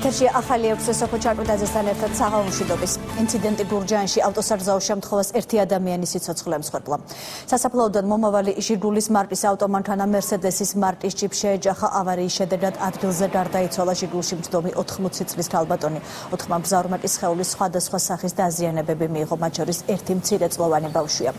ეთერში ახალი ექვსი სოფო ჩარკვიდაძესთან ერთად საღამომშვიდობის. ინციდენტი გურჯაანში ავტოსარგზაოს შემთხვევას ერთი ადამიანის სიცოცხლე ემსხვერპლა. სასაფლაოდან მომავალი ჟიგულის მარკის ავტომანქანა მერსედესის მარკის ჯიპ შეეჯახა. ავარიის შედეგად ადგილზე გარდაიცვალა ჟიგულში მცდომი 80 წლის ქალბატონი. 4 მგზავრმა კი სხეულის სხვადასხვა სახის დაზიანებები მიიღო, მათ შორის ერთი მცირეწლოვანი ბავშვია.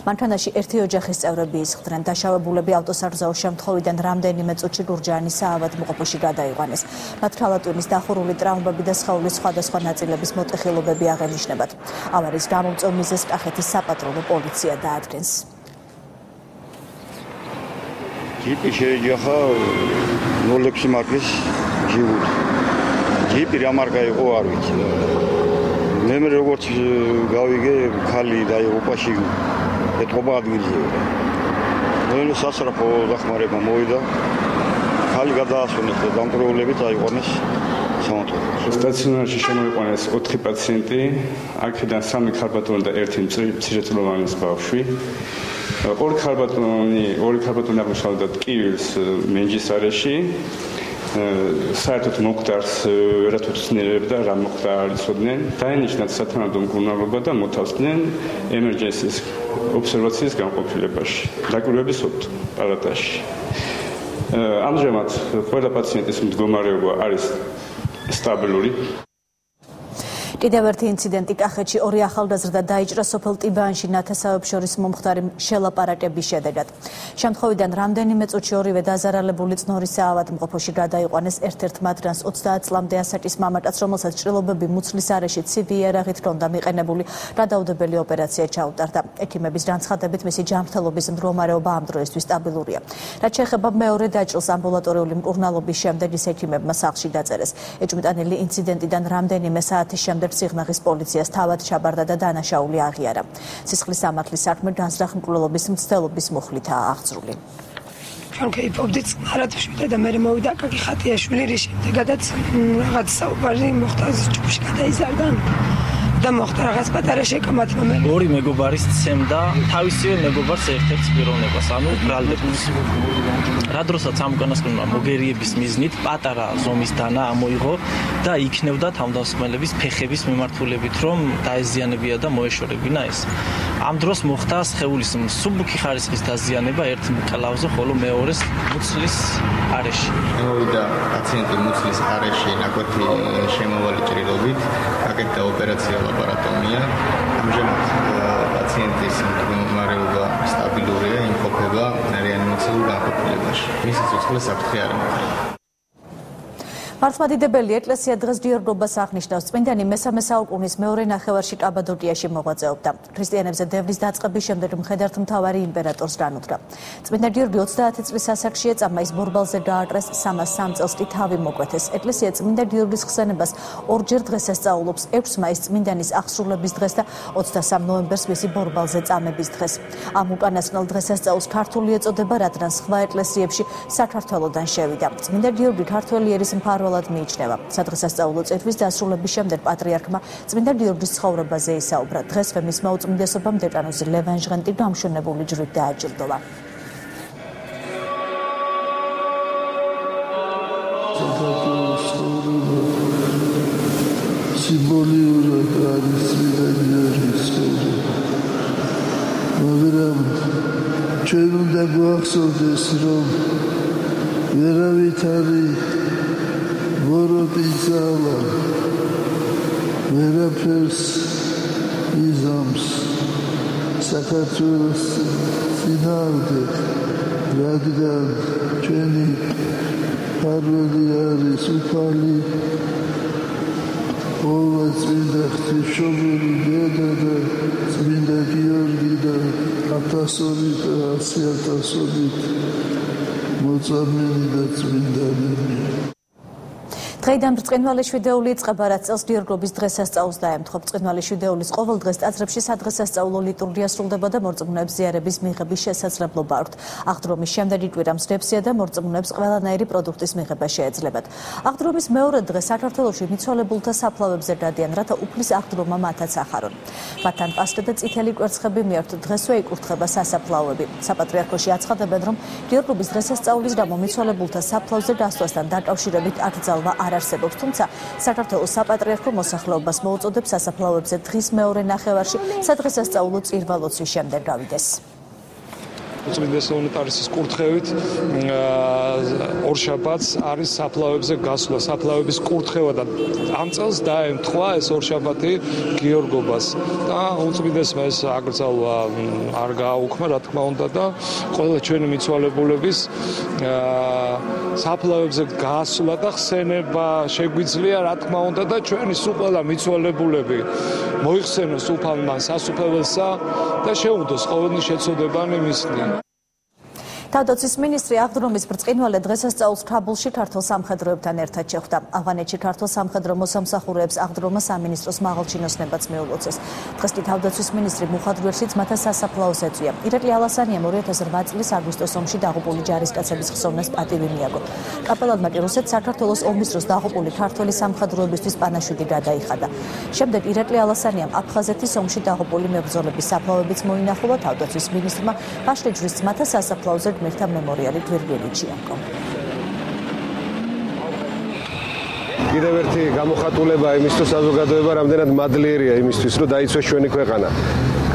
მანქანაში ერთი ოჯახის წევრები ისხდნენ. დაშავებულები ავტოსარგზაოს შემთხვევიდან რამდენიმე წუთში გურჯაანის საავადმყოფოში გადაიყვანეს. მათ ქალბატონის დახურული ტრავმები და სხეულის სხვადასხვა ნაწილების მოტეხილობები აღენიშნებათ. ავარიის გამომწვევ მიზეზს კახეთის საპატრულო პოლიცია დაადგენს. ჯიპი შეეჯახა 06 მარკის ჟიგული. ჯიპი რა მარკა იყო არ ვიცი. მე როგორც გავიგე, ხალი დაიღუპაში ეთყობა ადგილზე. ნუ სასწრაფო დახმარება მოვიდა. ხალი გადაასვენეს და დამკვირვებლებით აიყვანეს სამართლებრივ. სტაციონარში შემოიყვანეს 4 პაციენტი, აქედან 3 ქალბატონი და ერთი მცირეწლოვანი ბავშვი. ორი ქალბატონი აღმოჩნდა ტკივილს მენჯის არეში. საერთოდ მოკვდარს ვერათ უცნიერებდა, რა მოხდა არ იცოდნენ. დაენიშნათ სათანადო მკურნალობა და მოთავსდნენ ემერჯენსის ობსერვაციის განყოფილებაში, დაკვირვების პალატაში. ამჟამად ყველა პაციენტის მდგომარეობა არის სტაბილური. კიდევ ერთი ინციდენტი კახეთში ორი ახალგაზრდა დაიჭრა სოფელ ტიბაანში ნათესავებს შორის მომხდარი შელაპარაკების შედეგად. შემთხვევიდან რამდენიმე წუთში ორივე დაზარალებული წნორის საავადმყოფოში გადაიყვანეს. ერთ-ერთ მათგანს 30 წლამდე ასაკის მამაკაც, რომელსაც ჭრილობები მუცლის არეში ცივი იარაღით ჰქონდა მიყენებული, გადაუდებელი ოპერაცია ჩაუტარდა. ექიმების განცხადებით მისი ჯანმრთელობის მდგომარეობა ამ დროისთვის სტაბილურია. რაც შეეხება მეორე დაჭრილს, ამბულატორიული მკურნალობის შემდეგ ის ექიმებმა სახლში დაწერეს. ეჭვმიტანილი ინციდენტიდან რამდენიმე საათის შემდეგ სიღნაღის პოლიციას თავად ჩაბარდა და დანაშაული აღიარა. სისხლის სამართლის საქმე განზრახ მკვლელობის მცდელობის მუხლითაა აღძრული. ჩვენ კეიფობდით მარათშვილი და მე მოვიდა კაკი ხატიაშვილი, რის შემდეგაც რაღაც საუბარი მოხდა ჯგუფში გადაიზარდა და მოხდა რაღაც პატარა შეკამათმა. ორი მეგობარის ცემდა თავისივე მეგობარს ერთ-ერთ პიროვნებას, ანუ ბრალდებს. რა დროსაც ამ უკანასკნელმა მოგერიების მიზნით პატარა ზომის დანა ამოიღო და იქნევდა თავდამსხმელების ფეხების მიმართულებით, რომ დაეზიანებია და მოეშორებინა ეს. ამ დროს მოხდა სხეულის მსუბუქი ხარისხის დაზიანება ერთ მკლავზე, ხოლო მეორეს მუცლის არეში. მოვიდა პაციენტი მუცლის არეში ნაკვეთი შემოვალი ჭრილობით, გაკეთდა ოპერაცია ლაპარატომია. ამჟამად პაციენტის მდგომარეობა სტაბილურია, იმყოფება რეანიმაციულ განყოფილებაში. მისი სიცოცხლე საფრთხე არ მოხდა. მართლმადიდებელი ეკლესია დღეს ჯიორგობას აღნიშნავს. წმინდანი მესამე საუკუნის მეორე ნახევარში კაბადოკიაში მოღვაწეობდა. ქრისტიანებზე დევნის დაწყების შემდეგ მხედართმთავარი იმპერატორს განუდგა. წმინდა ჯიორგი 30 წლის ასაკში ეწამა, ის ბორბალზე გააკრეს, 303 წელს კი თავი მოკვეთეს. ეკლესია წმინდა ჯიორგის ხსენებას ორჯერ დღესასწაულობს, 6 მაისს წმინდანის აღსრულების დღეს და 23 ნოემბერს მისი ბორბალზე წამების დღეს. ამ უკანასკნელ დღესასწაულს ქართული ეწოდება, რადგან სხვა ეკლესიებში საქართველოდან შევიდა. წმინდა ჯიორგი ქართველი ერის მფარველი მიიჩნევა. სადღესასწაულო წირვის დასრულების შემდეგ პატრიარქმა წმინდა გიორგის ცხოვრებაზე ისაუბრა. დღესვე მისმა უწმინდესობამ დეკანოზი ლევან ჟღენტი გამშვენებული ჯვრით დააჯილდოვა. სიმბოლიურად არის წმინდა გიორგის ცხოვრება. მაგრამ ჩვენ უნდა გვახსოვდეს, რომ ვერავით არის ვოროტიძალა ვერაფერს იზამს საქართველოს წინააღმდეგ, რადგან ჩვენი მფარველი არის უფალი, ყოველ წმინდა ღვთისმშობელი დედა და წმინდა გიორგი და 100,000 მოწამენი და წმინდანები. დღეიდან ბრწყინვალე შვიდეული იწყება, რაც წელს ჯიორგობის დღესასწაულს დაემთხვა. ბრწყინვალე შვიდეულის ყოველ დღეს ტაძრებში სადღესასწაულო ლიტურგია სრულდება და მორწმუნეებს ზიარების მიღების შესაძლებლობა აქვთ. აღდგომის შემდეგი კვირა მსდებსია და მორწმუნეებს ყველანაირი პროდუქტის მიღება შეეძლებათ. აღდგომის მეორე დღე საქართველოში მიცვალებულთა საფლავებზე გადიან, რათა უფლის აღდგომა მათაც ახარონ. მათთან პასტე და წითელი კვერცხები მიაქვთ. დღესვე იკურთხება სასაფლაოები. საპატრიარქოში აცხადებენ, რომ ჯიორგობის დღესასწაულის გამო მიცვალებულთა საფლავზე გასვლასთან დაკავშირებით აკრძალვა არ არსებობს, თუმცა საქართველოს საპატრიარქო მოსახლეობას მოუწოდებს სასაფლაოებზე დღის მეორე ნახევარში სადღესასწაულო წირვა-ლოცვის შემდეგ გავიდეს. უწმინდეს უნიტარისის კურთხევით ორშაბათს არის საფლავებზე გასვლა, საფლავების კურთხევა და ამ წელს დაემთხვა ეს ორშაბათი გიორგობას და უწმინდესმა ეს აკრძალვა არ გააუქმა, რა თქმა უნდა და ყველა ჩვენი მიცვალებულების საფლავებზე გასვლა და ხსენება შეგვიძლია, რა თქმა უნდა და ჩვენი სულ ყველა მიცვალებულები მოიხსენოს უფალმა სასუფეველსა და შეუდგოს ყოველდღიური შეცოდებანი მისდენ. თავდაცვის მინისტრი აღდრომის ბრწყინვალე დღესასწაულს ქაბულში ქართულ სამხედროებთან ერთად შეხვდა. ავღანეთში ქართულ სამხედრო მოსამსახურეებს აღდრომა სამინისტროს მაღალჩინოს ნებაც მიულოცეს. დღეს კი თავდაცვის მინისტრი მუხადრვერში ძმათა სასაფლაოს ეწვია. ირაკლი ალასანიამ 2008 წლის აგვისტოს ომში დაღუპული ჯარისკაცების ხსოვნას პატივი მიაგო. კაპელანმა კი რუსეთ საქართველოს ომის დროს დაღუპული ქართველი სამხედროებისთვის პანაშვიდი გადაიხადა. შემდეგ ირაკლი ალასანიამ აფხაზეთის ომში დაღუპული მებრძოლების საფლავებიც მოინახულა. თავდაცვის მინისტრმა ვაშლეჯვრის ძმათა სასაფლაოზე მერთა მემორიალი გვირგვინით შეაქო. კიდევ ერთი გამოხატულება იმისთვის საზოგადოება რამდენად მადლიერია იმისთვის რომ დაიცვეს ჩვენი ქვეყანა.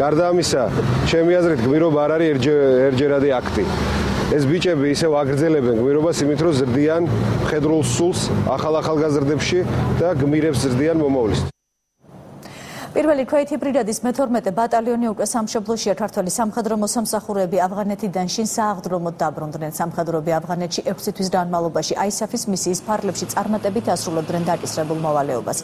გარდა ამისა, ჩემი აზრით გმირობა არ არის ერთჯერადი აქტი. ეს ბიჭები ისევ აგრძელებენ გმირობას იმით რომ ზრდიან მხედრულ სულს ახალგაზრდებში და გმირებს ზრდიან მომავლის. პირველი ქვეითი ბრიგადის მე-12 ბატალიონი უკვე სამშობლოშია. ქართველი სამხედრო მოსამსახურეები ავღანეთიდან შინ სააღდრომოდ დაბრუნდნენ. სამხედროები ავღანეთში 6 თვის განმავლობაში ISAF-ის მისიის ფარგლებში წარმატებით ასრულებდნენ დაკისრებულ მოვალეობას.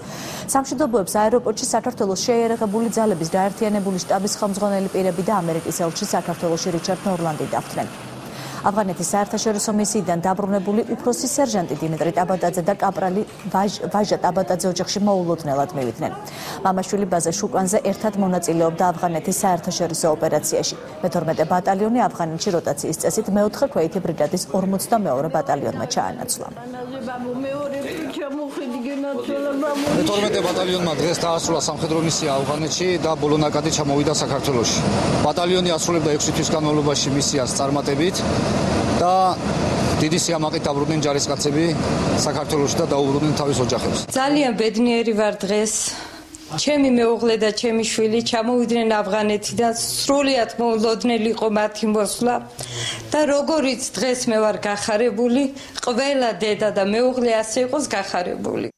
სამშვიდობოებს აეროპორტში საქართველოს შეიარაღებული ძალების გაერთიანებული შტაბის ხელმძღვანელი პირები და ამერიკის ელჩი საქართველოში რიჩარდ ნორლანდი დახვდნენ. ავღანეთის საერთაშორისო მისიიდან დაბრუნებული უფროსი სერჟანტი დიმიტრი ტაბატაძე და კაპრალი ვაჟა ტაბატაძე ოჯახში მოულოდნელად მივიდნენ. მამა-შვილი ბაზა შუკვანზე ერთად მონაწილეობდა ავღანეთის საერთაშორისო ოპერაციაში. მე-12 ბატალიონი ავღანეთში როტაციის წესით მე-4 ქვეითი ბრიგადის 42 ბატალიონმა ჩაანაცვლა. მე-12 ბატალიონმა დღეს დაასრულა სამხედრო მისია ავღანეთში და ბოლო ნაკადი ჩამოვიდა საქართველოში. ბატალიონი ასრულებდა 6 თვის განმავლობაში მისიას წარმატებით და დიდი სიამაყით დაბრუნდნენ ჯარისკაცები საქართველოში და დაუბრუნდნენ თავის ოჯახებს. ძალიან ბედნიერი ვარ დღეს. ჩემი მეუღლე და ჩემი შვილი ჩამოვიდნენ ავღანეთიდან, სრულიად მოულოდნელი იყო მათი მოსვლა და როგორიც დღეს მე ვარ გახარებული, ყველა დედა და მეუღლე ასე იყოს გახარებული.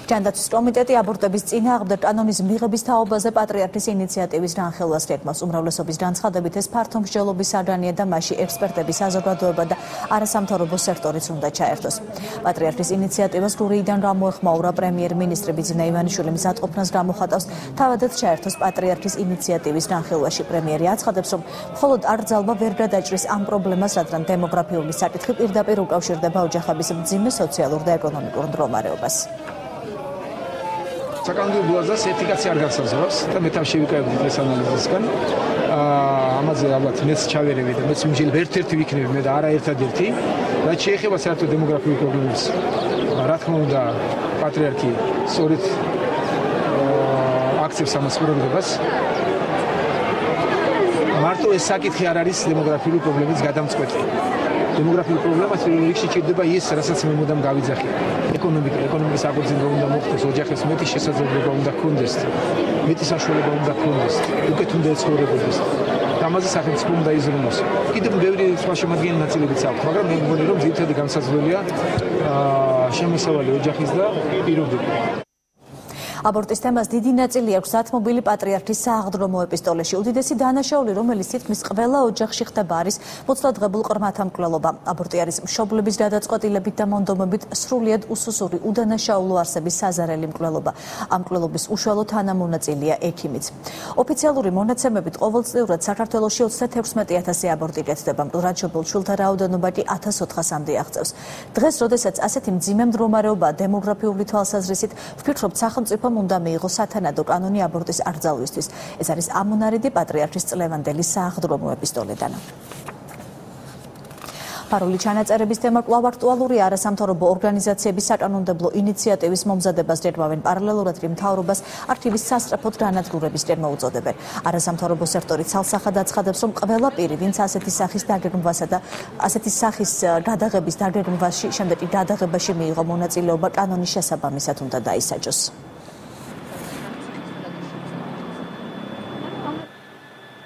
ჯანდაცვის კომიტეტი აბორტების წინააღმდეგ კანონის მიღების თაობაზე პატრიარქის ინიციატივის განხილვას გეგმავს. უმრავლესობის განცხადებით ეს ფართო მსჯელობის საგანია და მასში ექსპერტების საზოგადოება და არასამთავრობო სექტორიც უნდა ჩაერთოს. პატრიარქის ინიციატივას გურიიდან გამოეხმაურა პრემიერ-მინისტრი ბიძინა ივანიშვილი მზადყოფნას გამოხატავს თავადაც ჩაერთოს პატრიარქის ინიციატივის განხილვაში. პრემიერი აცხადებს, რომ მხოლოდ აკრძალვა ვერ გადაჭრის ამ პრობლემას, რადგან დემოგრაფიული საკითხი პირდაპირ უკავშირდება ოჯახების მძიმე სოციალურ და ეკონომიკურ მდგომარეობას. საკანონმდებლო აზრს ეთიკაცი არ გასაზრდავს და მე თან შევიკავებდი ეს ანალიზისგან. ამაზე ალბათ მეც ჩავერევი და მეც მიმჯილებ ერთ-ერთი ვიქნები მე და არა ერთადერთი. რაც შეეხება საერთოდ დემოგრაფიულ პრობლემებს, რა თქმა უნდა, პატრიარქი სწორედ აქცევს ამას პრობლემას. მარტო ეს საკითხი არ არის დემოგრაფიული პრობლემის გადამწყვეტი. დემოგრაფიული პრობლემა პირველ რიგში ჭირდება ის, რასაც მე მუდამ გავიძახი. ეკონომიკის აღორძინება უნდა მოხდეს, ოჯახებს მეტი შესაძლებლობა უნდა ჰქონდეს, მეტი საშუალება უნდა ჰქონდეს, უკეთ უნდა ეცხოვრებოდეს. ამაზე სახელმწიფო უნდა იზრუნოს. კიდევ ბევრი სხვა შემადგენელი ნაწილებიც აქვს, მაგრამ მე მგონი რომ ძირითადი განსაზღვრელია შემოსავალი ოჯახის და პირობები. აბორტის თემას დიდი ნაწილი აქვს ათმობილი პატრიარქის სააღდრომო ეპისტოლეში. უდიდესი დანაშაული, რომელიც თითქმის ყველა ოჯახში ხდება, არის მოცლადღებულ ყრმათა მკვლელობა. აბორტი არის მშობლების გადაწყვეტილებით და მონდომებით სრულიად უსუსური უდანაშაულო არსების საზარელი მკვლელობა. ამ მკვლელობის უშუალო თანამონაწილეა ექიმიც. ოფიციალური მონაცემებით ყოველწლიურად საქართველოში 36,000 აბორტი კეთდება. მკვლელობილ შვილთა რაოდენობა კი 1400-მდე აღწევს. დღეს, როდესაც ასეთი მძიმე მდგომარეობა დემოგრაფიული თვალსაზრისით, ვფიქრობ სახელმწიფო უნდა მიიღოს სათანადო კანონი აბორტის აკრძალვისთვის. ეს არის ამონარიდი პატრიარქის წლევანდელი სააღდრომო ეპისტოლედან. ფარული ჩანაწერების თემა კვლავ აქტუალურია. არასამთავრობო ორგანიზაციების საკანონმდებლო ინიციატივის მომზადებას დერმავენ პარალელურად მთავრობას არქივის სასწრაფოდ განადგურების ტერმა უწოდებენ. არასამთავრობო სექტორი ცალსახად აცხადებს, რომ ყველა პირი, ვინც ასეთი სახის დაგეგმვასა და ასეთი სახის გადაღების დაგეგმვაში, შემდეგი გადაღებაში მიიღო მონაწილეობა, კანონის შესაბამისად უნდა დაისაჯოს.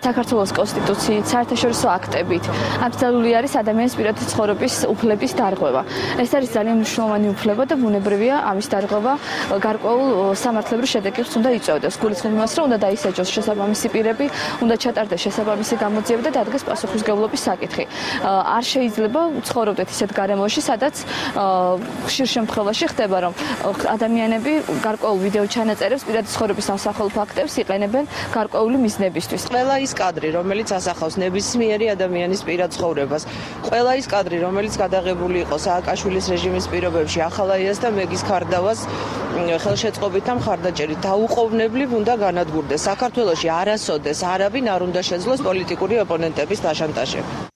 საქართველოს კონსტიტუციით, საერთაშორისო აქტებით აკრძალული არის ადამიანის პირადი ცხოვრების უფლების დარღვევა. ეს არის ძალიან მნიშვნელოვანი უფლება და ბუნებრივია ამის დარღვევა გარკვეულ სამართლებრივ შედეგებს უნდა იწვევდეს. გულისხმობ იმას, რომ უნდა დაისაჯოს შესაბამისი პირები, უნდა ჩატარდეს შესაბამისი გამოძიება და დადგეს პასუხისმგებლობის საკითხი. არ შეიძლება ცხოვრობდეთ ისეთ გარემოში, სადაც ხშირ შემთხვევაში ხდება, რომ ადამიანები გარკვეულ ვიდეო ჩანაწერებს პირადი ცხოვრების ასახულ ფაქტებს იყენებენ გარკვეული მიზნებისთვის. ყველა ის კადრი, რომელიც ასახავს ნებისმიერი ადამიანის პირად ცხოვრებას, ყველა ის კადრი, რომელიც გადაღებული იყო სააკაშვილის რეჟიმის პირობებში, ახალაიას და მეგის ქარდავას ხელშეწყობით და მხარდაჭერით დაუყოვნებლივ უნდა განადგურდეს. საქართველოში არასოდეს არავინ არ უნდა შეძლოს პოლიტიკური ოპონენტების დაშანტაჟება.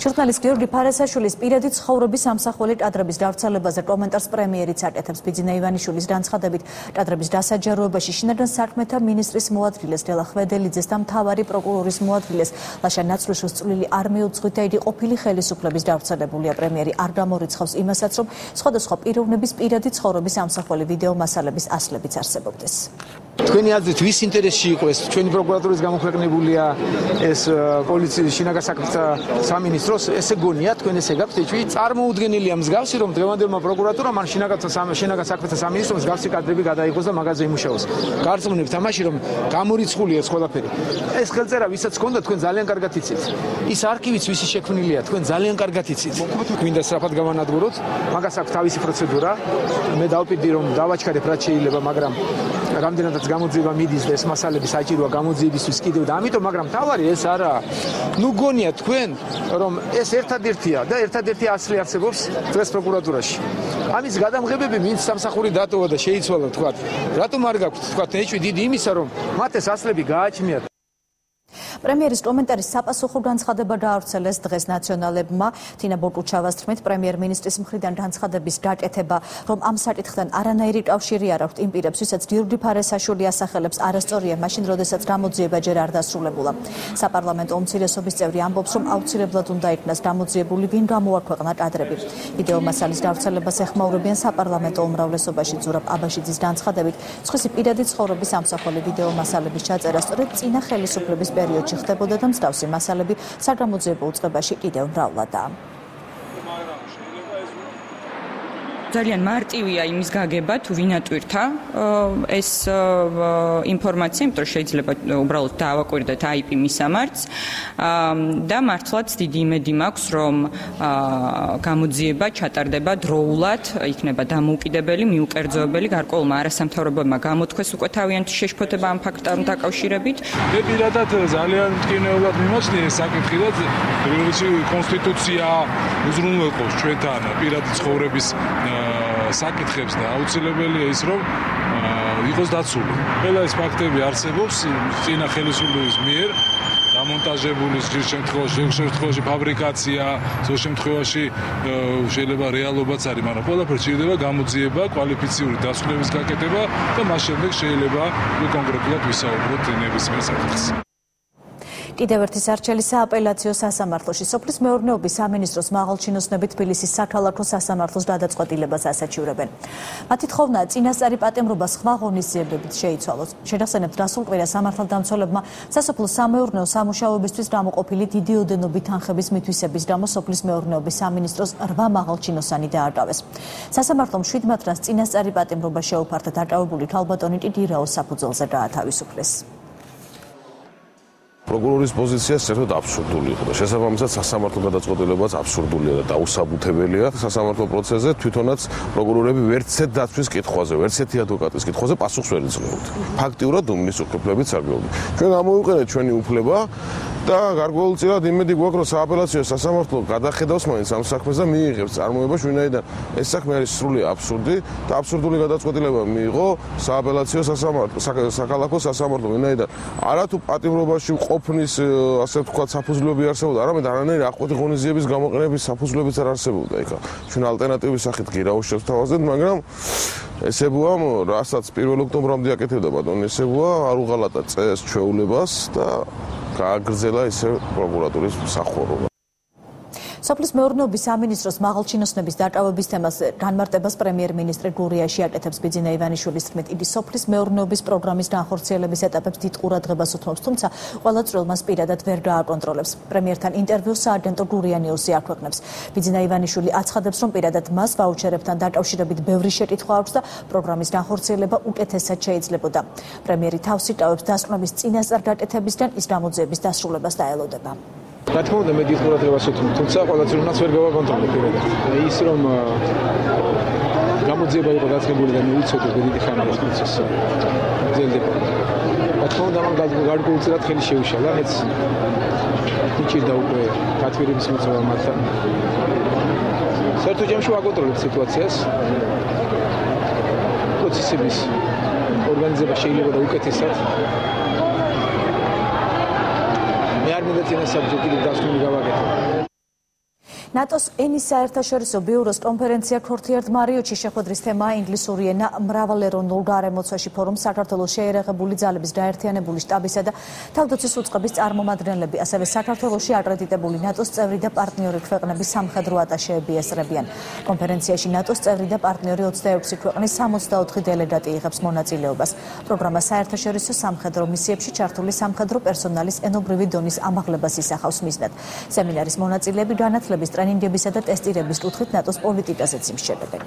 ჟურნალისტ გიორგი ფარასაშვილის პირადი ცხოვრების სამსახური კადრების გავრცელებაზე კომენტარს პრემიერიც აკეთებს. ბიძინა ივანიშვილის განცხადებით, კადრების დასაჯაროებაში შინაგან საქმეთა მინისტრის მოადგილეს დელა ხვედელიძეს და მთავარი პროკურორის მოადგილეს ლაშა ნაცვლიშვილს წვლილი არ მიუძღვით და იგი ყოფილი ხელისუფლების გავრცელებულია. პრემიერი არ გამორიცხავს იმასაც, რომ სხვადასხვა პიროვნების პირადი ცხოვრების სამსახური ვიდეო მასალების ასლებიც არსებობდეს. თქვენი აზრით ვის ინტერესში იყო ეს ჩვენი პროკურატურის გამოქვეყნებულია ეს პოლიციის შინაგან საქმეთა სამინისტროს ესე გონია თქვენ ესე გაქვთ ეჭვი წარმოუდგენელია მსგავსი რომ დღევანდელმა პროკურატურამ ან შინაგან საქმეთა სამინისტროს მსგავსი კადრები გადაიღოს და მაგაზე იმუშაოს. გარწმუნებთ ამაში რომ გამორიცხულია ეს ყველაფერი. ეს ხელწერა ვისაც ჰქონდა თქვენ ძალიან კარგად იცით. ის არქივიც ვისი შექმნილია თქვენ ძალიან კარგად იცით. გვინდა სწრაფად გავანადგუროთ, მაგას აქვს თავისი პროცედურა. მე დავპირდი რომ დავაჩქარებ რაც შეიძლება, მაგრამ რამდენადაც გამოძიება მიდის და ეს მასალები საჭიროა გამოძიებისთვის კიდევ და ამიტომ მაგრამ თავარი ეს არაა. ნუ გონია თქვენ რომ ეს ერთადერთია და ერთადერთი ასლი არსებობს დღეს პროკურატურაში. ამის გადამღებები ვინც სამსახური დატოვა და შეიცვალა თქვა. რატომ არ გაქვთ თქვა ეჭვი დიდი იმისა რომ მათ ეს ასლები გააჩნიათ. პრემიერის კომენტარის საპასუხო განცხადება გაავრცელეს დღეს ნაციონალებმა. თინა ბორკუჩავას თქმით, პრემიერ-მინისტრის მხრიდან განცხადების გაკეთება, რომ ამ საკითხთან არანაირი კავშირი არ აქვს იმ პირებს, ვისაც გიორგი ფარასაშვილი ასახელებს, არასწორია მაშინ, როდესაც გამოძიება ჯერ არ დასრულებულა. საპარლამენტო უმცირესობის წევრი ამბობს, რომ აუცილებლად უნდა იქნას გამოძიებული, ვინ გამოაქვეყნა კადრები. ვიდეო მასალის გავრცელებას ეხმაურებიან საპარლამენტო უმრავლესობაში. ზურაბ აბაშიძის განცხადებით, სხვისი პირადი ცხოვრების სამსახური ვიდეო მასალების ჩაწერა სწორედ წინა ხელისუფლების პერიოდში ხდებოდა და მსგავსი მასალები საგამოძიებო უწყებაში კიდევ მრავლადაა. ძალიან მარტივია იმის გაგება თუ ვინ ატვირთა ეს ინფორმაცია, იმიტომ შეიძლება უბრალოდ დაავაკვირდეთ IP მისამართს და მართლაც დიდი იმედი მაქვს, რომ გამოძიება ჩატარდება დროულად, იქნება დამოუკიდებელი, მიუკერძოებელი, გარკვეულმა არასამთავრობოებმა გამოთქვეს უკვე თავიანთი შეშფოთება ამ ფაქტთან დაკავშირებით. მე პირადად ძალიან მტკივნეულად მიმაჩნია ეს საკითხი და კონსტიტუცია უზრუნველყოფს ჩვენთან პირადი ცხოვრების საკითხებს და აუცილებელია ის რომ იყოს დაცული. ყველა ეს ფაქტები არსებობს წინა ხელისუფლების მიერ დამონტაჟებული შემთხვევაში ფაბრიკაცია, ზოგ შემთხვევაში შეიძლება რეალობაც არის, მაგრამ ყველაფერი ჭირდება გამოძიება, კვალიფიციური დასრულების გაკეთება და მას შემდეგ შეიძლება კონკრეტულად ვისაუბროთ ნებისმიერ საკითხს. კიდევ ერთი სარჩელი სააპელაციო სასამართლოში. სოფლის მეურნეობის სამინისტროს მაღალჩინოსნები თბილისის საქალაქო სასამართლოს გადაწყვეტილებას ასაჩივრებენ. მათი თხოვნა წინასწარი პატიმრობა სხვა ღონისძიებებით შეიცვალოს. შეგახსენებთ, გასულ კვირას სამართალდამცველებმა სასოფლო სამეურნეო სამუშაოებისთვის გამოყოფილი დიდი ოდენობით თანხების მითვისების გამო სოფლის მეურნეობის სამინისტროს 8 მაღალჩინოსანი დააკავეს. სასამართლომ 7 მათგანს წინასწარი პატიმრობა შეუფარდა. დაკავებული ქალბატონი ტირაოს საფუძველზე გაათავისუფლეს. პროკურორის პოზიცია საერთოდ აბსურდული იყო და შესაბამისად სასამართლო გადაწყვეტილებაც აბსურდულია და დაუსაბუთებელია. სასამართლო პროცესზე თვითონაც პროკურორები ვერცეთ დაცვის კითხვაზე, ვერცეთი ადვოკატის კითხვაზე პასუხს ვერ იძლეოდნენ. ფაქტიურად უბნის უფლებებით სარგებლობდნენ. ჩვენ გამოვიყენეთ ჩვენი უფლება და გარკვეულწილად იმედი გვაქვს, რომ სააპელაციო სასამართლო გადახედავს მაინც ამ საქმეს და მიიღებს წარმოებაში, ვინაიდან ეს საქმე არის სრული აბსურდი და აბსურდული გადაწყვეტილება მიიღო სააპელაციო სასამართლო, საქალაქო სასამართლო, ვინაიდან არათუ პატიმრობაში ყოფნის ასე ვთქვათ საფუძვლები არსებობდა, არამედ არანაირი აღკვეთი ღონისძიების გამოყენების საფუძვლებიც არ არსებობდა. ეხლა ჩვენ ალტერნატივის სახით გირაუშებს თავაზეთ, მაგრამ ესებუამ რასაც 1 ოქტომბრამდე აკეთებდა ბატონი ესებუა არ უღალატა წეს ჩვეულებას და გააგრძელა ესე პროკურატურის მსახურობა. სოფლის მეურნეობის სამინისტროს მაღალჩინოსნების დაკავების თემას განმარტებას პრემიერ-მინისტრი გურიაში აკეთებს ბიძინა ივანიშვილის თქმით, იგი სოფლის მეურნეობის პროგრამის განხორციელების ეტაპებს დიდ ყურადღებას უთმობს, თუმცა ყველა წრილ მას პირადად ვერ გააკონტროლებს. პრემიერთან ინტერვიუს სააგენტო გურია ნიუსი აქვეყნებს. ბიძინა ივანიშვილი აცხადებს, რომ პირადად მას ვაუჩერებთან დაკავშირებით ბევრი შეკითხვა აქვს და პროგრამის განხორციელება უკეთესად შეიძლებოდა. პრემიერი თავს იკავებს დასკვნების წინასწარ გაკეთებისგან ის გამოძიების დასრულებას დაელოდება. რა თქმა უნდა, მე დიდ ყურადღებას ვუთმობ, თუმცა ყველა წრილს ვერ გავაკონტროლებ პირადად. ის რომ გამოძიება იყო დაწყებული და მე ვიცოდი დიდი ხანია ეს პროცესი გრძელდება. რა თქმა უნდა, მან გარკვეულწილად ხელი შეუშალა, მეც მიჭირდა უკვე გათვირების მოწვევა მათთან. საერთო ჯამში ვაკონტროლებ სიტუაციას. პროცესების ორგანიზება შეიძლება და უკეთესად ნატოს ენის საერთაშორისო ბიუროს კონფერენცია ქორთიარდ მარიოჩი შეხვედრის თემაა ინგლისური ენა მრავალეროვნულ გარემოცვაში ფორუმს საქართველოს შეერაღებული ძალების გაერთიანებული შტაბისა და თავდაცვის უწყების წარმომადგენლები, ასევე საქართველოში აკრედიტებული ნატოს წევრი და პარტნიორი ქვეყნების სამხედრო ატაშეები ესწრებიან. კონფერენციაში ნატოს წევრი და პარტნიორი 26 ქვეყნის 64 დელეგატი იღებს მონაწილეობას. პროგრამა საერთაშორისო სამხედრო მისიებში ჩართული სამხედრო პერსონალის ენობრივი დონის ამაღლებას ისახავს მიზნად. სემინარის მონაწილეები განათლების ტრენინგებისა და ტესტირების კუთხით ნატოს პოლიტიკაზეც იმსჯელებენ.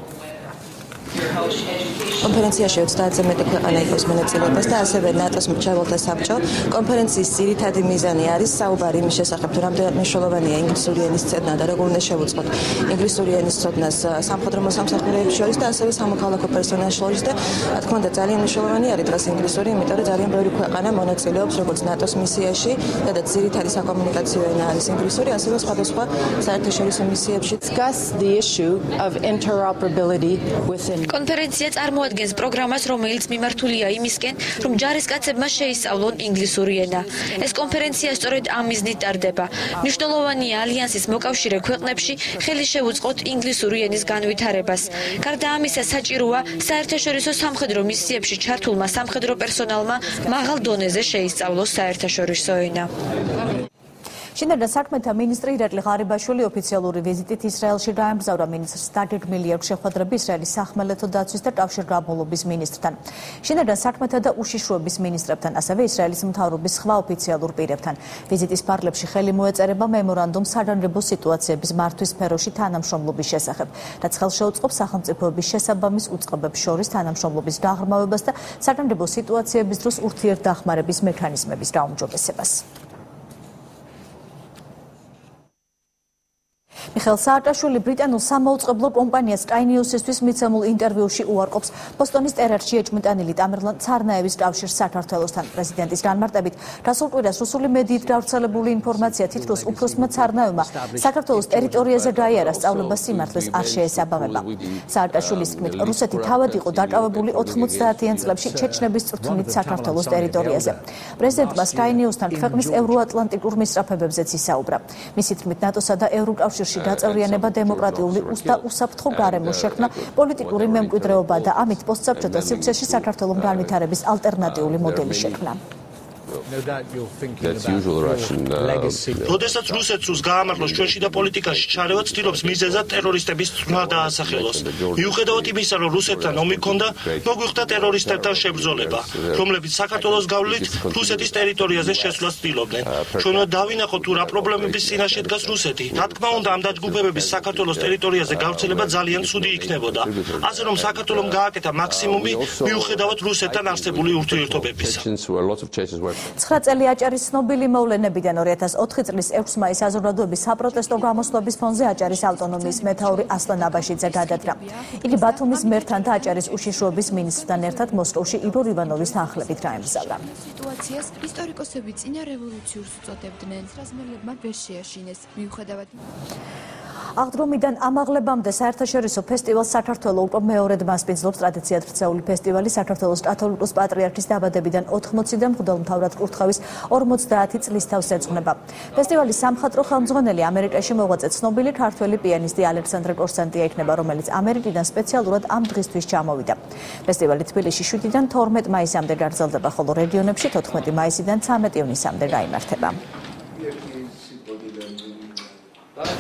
კონფერენციაში 30-ზე მეტი ქვეყანა იღებს მონაწილეობას და ასევე ნატოს მრჩეველთა საბჭო. კონფერენციის ძირითადი მიზანი არის საუბარი იმის შესახებ, თუ რამდენად მნიშვნელოვანია ინგლისური ენის ცოდნა და როგორ უნდა შევუწყოთ ინგლისური ენის ცოდნას სამხედრო მოსამსახურეებს შორის და ასევე სამოქალაქო პერსონალს შორის და რა თქმა უნდა ძალიან მნიშვნელოვანი არის დღეს ინგლისური, იმიტომ რომ ძალიან ბევრი ქვეყანა მონაწილეობს როგორც ნატოს მისიაში, სადაც ძირითადი საკომუნიკაციო ენა არის ინგლისური, ასევე სხვადასხვა საერთაშორისო მისიებში. კონფერენცია წარმოადგენს პროგრამას, რომელიც მიმართულია იმისკენ, რომ ჯარისკაცებმა შეისწავლონ ინგლისური ენა. ეს კონფერენცია სწორედ ამ მიზნით ტარდება. მნიშვნელოვანია ალიანსის მოკავშირე ქვეყნებში ხელი შეუწყოთ ინგლისური ენის განვითარებას. გარდა ამისა, საჭიროა საერთაშორისო სამხედრო მისიებში ჩართულმა სამხედრო პერსონალმა მაღალ დონეზე შეისწავლოს საერთაშორისო ენა. შინაგან საქმეთა მინისტრი ირაკლი ღარიბაშვილი ოფიციალური ვიზიტით ისრაელში გაემგზავრა. მინისტრს დაგეგმილი აქვს შეხვედრები ისრაელის სახმელეთო დაცვის და კავშირგაბმულობის მინისტრთან, შინაგან საქმეთა და უშიშროების მინისტრებთან, ასევე ისრაელის მთავრობის სხვა ოფიციალურ პირებთან. ვიზიტის ფარგლებში ხელი მოეწერება მემორანდუმს საგანგებო სიტუაციების მართვის სფეროში თანამშრომლობის შესახებ, რაც ხელს შეუწყობს სახელმწიფოების შესაბამის უწყებებს შორის თანამშრომლობის გაღრმავებას და საგანგებო სიტუაციების დროს ურთიერთდახმარების მექანიზმების გაუმჯობესებას. მიხეილ სააკაშვილი ბრიტანულ სამაუწყებლო კომპანია Sky News-ისთვის მიცემულ ინტერვიუში უარყოფს ბოსტონის ტერაქტში ეჭვმიტანილი ტამერლან ცარნაევის კავშირს საქართველოსთან. პრეზიდენტის განმარტებით, გასულ კვირას რუსული მედიით გავრცელებული ინფორმაცია თითქოს უფროსმა ცარნაევმა საქართველოს ტერიტორიაზე გაიარა სწავლება სიმართლეს არ შეესაბამება. სააკაშვილის თქმით, რუსეთი თავად იყო დაკავებული 90-იან წლებში ჩეჩნების წვრთნით საქართველოს ტერიტორიაზე. პრეზიდენტმა Sky News-თან ქვეყნის ევროატლანტიკურ მისწრაფებებზეც ისაუბრა. მისი თქმით, ნატოსა და ევროკავშირში გაწევრიანება დემოკრატიული და უსაფრთხო გარემოს შექმნა პოლიტიკური მემკვიდრეობა და ამით პოსტსაბჭოთა სივრცეში საქართველოს განვითარების ალტერნატიული მოდელი შექმნა. როდესაც რუსეთს გაამართლოს ჩვენში და პოლიტიკაში ჩარევა ცდილობს მიზეზად ტერორისტების წვრთნა დაასახელოს. მიუხედავად იმისა, რომ რუსეთთან ომი ჰქონდა, მოგვიხდა ტერორისტებთან შებრძოლება, რომლებიც საქართველოს გავლით რუსეთის ტერიტორიაზე შესვლას ცდილობდნენ. ჩვენ უნდა დავინახოთ თუ რა პრობლემების წინაშე დგას რუსეთი. რა თქმა უნდა, ამ დაჯგუფებების საქართველოს ტერიტორიაზე გავრცელება ძალიან ცუდი იქნებოდა. ასე რომ საქართველოს გააკეთა მაქსიმუმი მიუხედავად რუსეთთან არსებული ურთიერთობებისა. 9 წელი აჭარის ცნობილი მოვლენებიდან 2004 წლის 6 მაის საზოგადოების საპროტესტო გამოსვლების ფონზე აჭარის ავტონომიის მეთაური ასლან აბაშიძე გადადგა. იგი ბათუმის მერთან და აჭარის უშიშროების მინისტრთან ერთად მოსკოვში იგორ ივანოვის თანხლებით გაემგზავრა. სიტუაციას ისტორიკოსები წინა რევოლუციურს უწოდებდნენ, რაზმელებმა ვერ შეაშინეს, მიუხედავად აღდგომიდან ამაღლებამდე საერთაშორისო ფესტივალს საქართველო უკვე მეორედ მასპინძლობს. ტრადიციად ვრცეული ფესტივალი საქართველოს კათოლიკოს პატრიარქის დაბადებიდან 80-დან მღვდელმთავრად კურთხავის 50 წლის თავს ეძღვნება. ფესტივალის სამხატვრო ხელმძღვანელი ამერიკაში მოღვაწე ცნობილი ქართველი პიანისტი ალექსანდრე კორსანტია იქნება, რომელიც ამერიკიდან სპეციალურად ამ დღისთვის ჩამოვიდა. ფესტივალი თბილისში 7-დან 12 მაისამდე გაგრძელდება, ხოლო რეგიონებში 14 მაისიდან 13 ივნისამდე გაიმართება.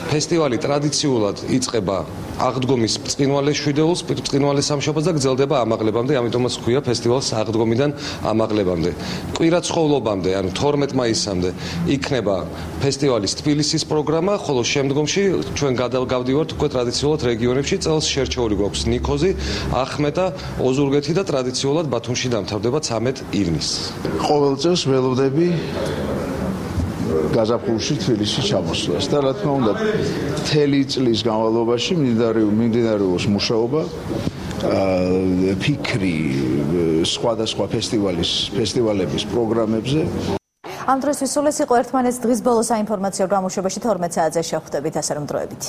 ფესტივალი ტრადიციულად იწყება აღდგომის ბრწყინვალე შვიდეულს, ბრწყინვალე სამშაბათს და გრძელდება ამაღლებამდე, ამიტომაც ქვია ფესტივალს აღდგომიდან ამაღლებამდე. კვირაცხოვლობამდე, ანუ 12 მაისამდე იქნება ფესტივალის თბილისის პროგრამა, ხოლო შემდგომში ჩვენ გავდივართ უკვე ტრადიციულად რეგიონებში, წელს შერჩეული გვაქვს ნიქოზი, ახმეტა, ოზურგეთი და ტრადიციულად ბათუმში დამთავრდება 13 ივნისს. ყოველ წელს ველოდები გაზაფხულში თბილისში ჩამოსვლას და რა თქმა უნდა მთელი წლის განმავლობაში მიმდინარეობს მუშაობა ფიქრი სხვადასხვა ფესტივალების პროგრამებზე. ამ დროისთვის სულ ეს იყო ერთმანეთს დღის ბოლო საინფორმაციო გამოშვებაში 12 საათზე შევხვდებით, ასე რომ დროებით.